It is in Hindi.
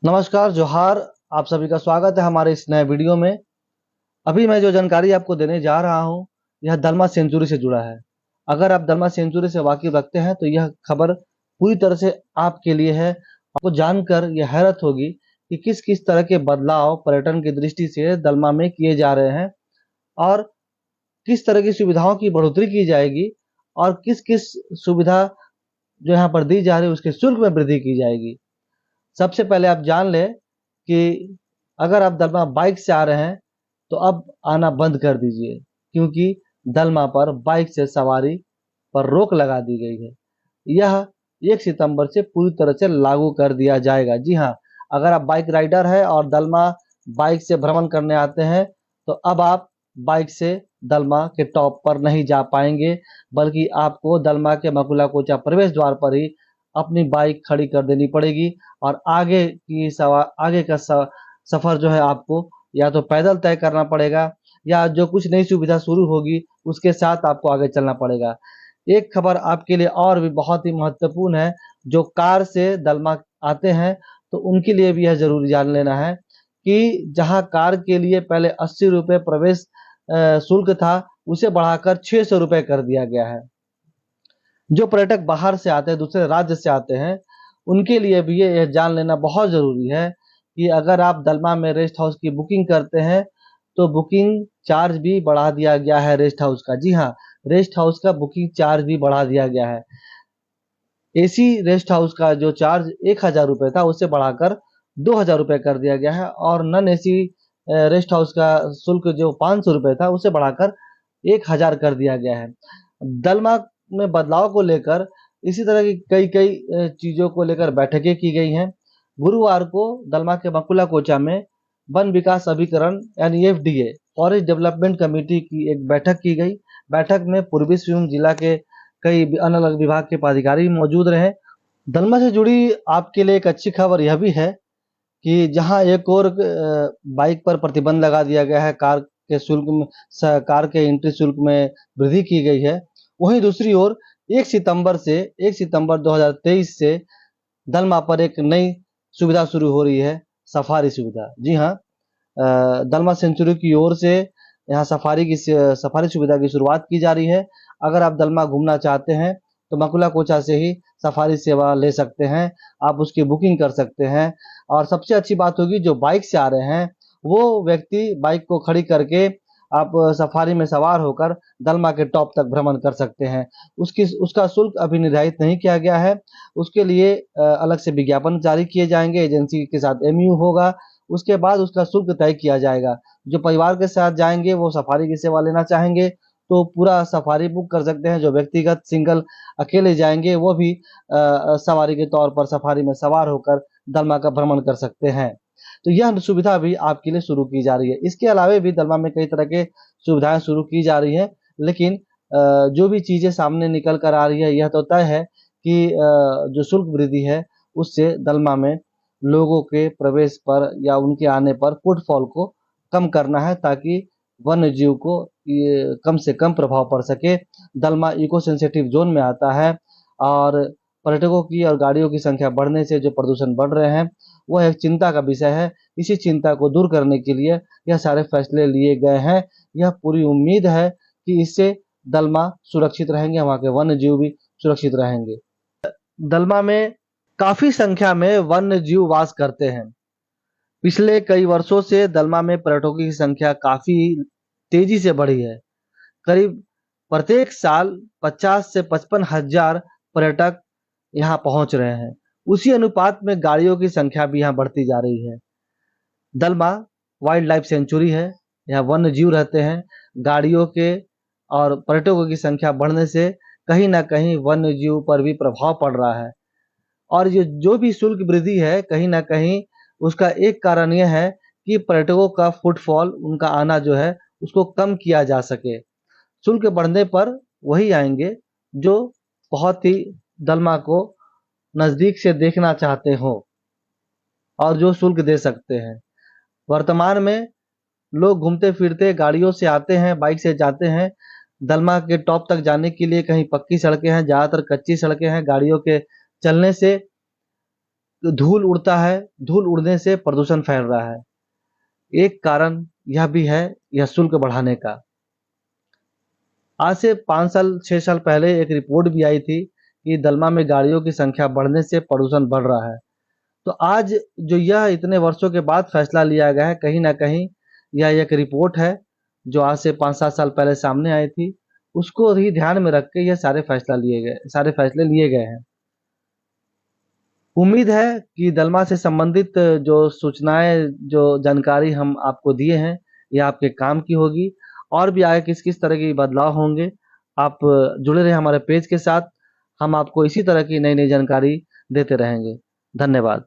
नमस्कार, जोहार। आप सभी का स्वागत है हमारे इस नए वीडियो में। अभी मैं जो जानकारी आपको देने जा रहा हूं, यह दलमा सेंचुरी से जुड़ा है। अगर आप दलमा सेंचुरी से वाकिफ रखते हैं तो यह खबर पूरी तरह से आपके लिए है। आपको जानकर यह हैरत होगी कि किस किस तरह के बदलाव पर्यटन की दृष्टि से दलमा में किए जा रहे हैं और किस तरह की सुविधाओं की बढ़ोतरी की जाएगी और किस किस सुविधा जो यहाँ पर दी जा रही है उसके शुल्क में वृद्धि की जाएगी। सबसे पहले आप जान लें कि अगर आप दलमा बाइक से आ रहे हैं तो अब आना बंद कर दीजिए, क्योंकि दलमा पर बाइक से सवारी पर रोक लगा दी गई है। यह 1 सितंबर से पूरी तरह से लागू कर दिया जाएगा। जी हाँ, अगर आप बाइक राइडर है और दलमा बाइक से भ्रमण करने आते हैं तो अब आप बाइक से दलमा के टॉप पर नहीं जा पाएंगे, बल्कि आपको दलमा के मकुला कोचा प्रवेश द्वार पर ही अपनी बाइक खड़ी कर देनी पड़ेगी और आगे का सफर जो है आपको या तो पैदल तय करना पड़ेगा या जो कुछ नई सुविधा शुरू होगी उसके साथ आपको आगे चलना पड़ेगा। एक खबर आपके लिए और भी बहुत ही महत्वपूर्ण है। जो कार से दलमा आते हैं तो उनके लिए भी यह जरूरी जान लेना है कि जहां कार के लिए पहले 80 रुपये प्रवेश शुल्क था, उसे बढ़ाकर 600 रुपये कर दिया गया है। जो पर्यटक बाहर से आते हैं, दूसरे राज्य से आते हैं, उनके लिए भी यह जान लेना बहुत जरूरी है कि अगर आप दलमा में रेस्ट हाउस की बुकिंग करते हैं तो बुकिंग चार्ज भी बढ़ा दिया गया है रेस्ट हाउस का। जी हाँ, रेस्ट हाउस का बुकिंग चार्ज भी बढ़ा दिया गया है। एसी रेस्ट हाउस का जो चार्ज 1000 रुपये था उसे बढ़ाकर 2000 रुपये कर दिया गया है और नॉन एसी रेस्ट हाउस का शुल्क जो 500 रुपये था उसे बढ़ाकर 1000 कर दिया गया है। दलमा में बदलाव को लेकर इसी तरह की कई कई चीजों को लेकर बैठकें की गई हैं। गुरुवार को दलमा के मकुला कोचा में वन विकास अभिकरण यानी एफडीए फॉरेस्ट डेवलपमेंट कमेटी की एक बैठक की गई। बैठक में पूर्वी सिंहभूम जिला के कई अलग अलग विभाग के पदाधिकारी मौजूद रहे। दलमा से जुड़ी आपके लिए एक अच्छी खबर यह भी है कि जहां एक और बाइक पर प्रतिबंध लगा दिया गया है, कार के एंट्री शुल्क में वृद्धि की गई है, वहीं दूसरी ओर 1 सितंबर 2023 से दलमा पर एक नई सुविधा शुरू हो रही है, सफारी सुविधा। जी हाँ, दलमा सेंचुरी की ओर से यहाँ सफारी सुविधा की शुरुआत की जा रही है। अगर आप दलमा घूमना चाहते हैं तो मकुला कोचा से ही सफारी सेवा ले सकते हैं, आप उसकी बुकिंग कर सकते हैं। और सबसे अच्छी बात होगी, जो बाइक से आ रहे हैं वो व्यक्ति बाइक को खड़ी करके आप सफारी में सवार होकर दलमा के टॉप तक भ्रमण कर सकते हैं। उसका शुल्क अभी निर्धारित नहीं किया गया है, उसके लिए अलग से विज्ञापन जारी किए जाएंगे, एजेंसी के साथ एमयू होगा, उसके बाद उसका शुल्क तय किया जाएगा। जो परिवार के साथ जाएंगे वो सफारी की सेवा लेना चाहेंगे तो पूरा सफारी बुक कर सकते हैं। जो व्यक्तिगत सिंगल अकेले जाएंगे वो भी सवारी के तौर पर सफारी में सवार होकर दलमा का भ्रमण कर सकते हैं। तो यह सुविधा भी आपके लिए शुरू की जा रही है। इसके अलावा भी दलमा में कई तरह के सुविधाएं शुरू की जा रही है, लेकिन जो भी चीजें सामने निकल कर आ रही है यह तो तय है कि जो शुल्क वृद्धि है उससे दलमा में लोगों के प्रवेश पर या उनके आने पर फुटफॉल को कम करना है, ताकि वन्य जीव को ये कम से कम प्रभाव पड़ सके। दलमा इको सेंसिटिव जोन में आता है और पर्यटकों की और गाड़ियों की संख्या बढ़ने से जो प्रदूषण बढ़ रहे हैं वह एक चिंता का विषय है। इसी चिंता को दूर करने के लिए यह सारे फैसले लिए गए हैं। यह पूरी उम्मीद है कि इससे दलमा सुरक्षित रहेंगे, वहाँ के वन्य जीव भी सुरक्षित रहेंगे। दलमा में काफी संख्या में वन्य जीव वास करते हैं। पिछले कई वर्षों से दलमा में पर्यटकों की संख्या काफी तेजी से बढ़ी है। करीब प्रत्येक साल 50 से 55 हजार पर्यटक यहाँ पहुंच रहे हैं। उसी अनुपात में गाड़ियों की संख्या भी यहाँ बढ़ती जा रही है। दलमा वाइल्ड लाइफ सेंचुरी है, यहाँ वन्य जीव रहते हैं। गाड़ियों के और पर्यटकों की संख्या बढ़ने से कहीं ना कहीं वन्य जीव पर भी प्रभाव पड़ रहा है। और ये जो भी शुल्क वृद्धि है, कहीं ना कहीं उसका एक कारण यह है कि पर्यटकों का फुटफॉल, उनका आना जो है उसको कम किया जा सके। शुल्क बढ़ने पर वही आएंगे जो बहुत ही दलमा को नजदीक से देखना चाहते हो और जो शुल्क दे सकते हैं। वर्तमान में लोग घूमते फिरते गाड़ियों से आते हैं, बाइक से जाते हैं। दलमा के टॉप तक जाने के लिए कहीं पक्की सड़कें हैं, ज्यादातर कच्ची सड़कें हैं। गाड़ियों के चलने से धूल उड़ता है, धूल उड़ने से प्रदूषण फैल रहा है। एक कारण यह भी है, यह शुल्क बढ़ाने का। आज से 5 साल 6 साल पहले एक रिपोर्ट भी आई थी कि दलमा में गाड़ियों की संख्या बढ़ने से प्रदूषण बढ़ रहा है। तो आज जो यह इतने वर्षों के बाद फैसला लिया गया है, कहीं न कहीं यह एक रिपोर्ट है जो आज से 5-7 साल पहले सामने आई थी, उसको ही ध्यान में रख के ये सारे फैसले लिए गए हैं। उम्मीद है कि दलमा से संबंधित जो सूचनाएँ, जो जानकारी हम आपको दिए हैं, ये आपके काम की होगी। और भी आगे किस-किस तरह के बदलाव होंगे, आप जुड़े रहें हमारे पेज के साथ। हम आपको इसी तरह की नई-नई जानकारी देते रहेंगे। धन्यवाद।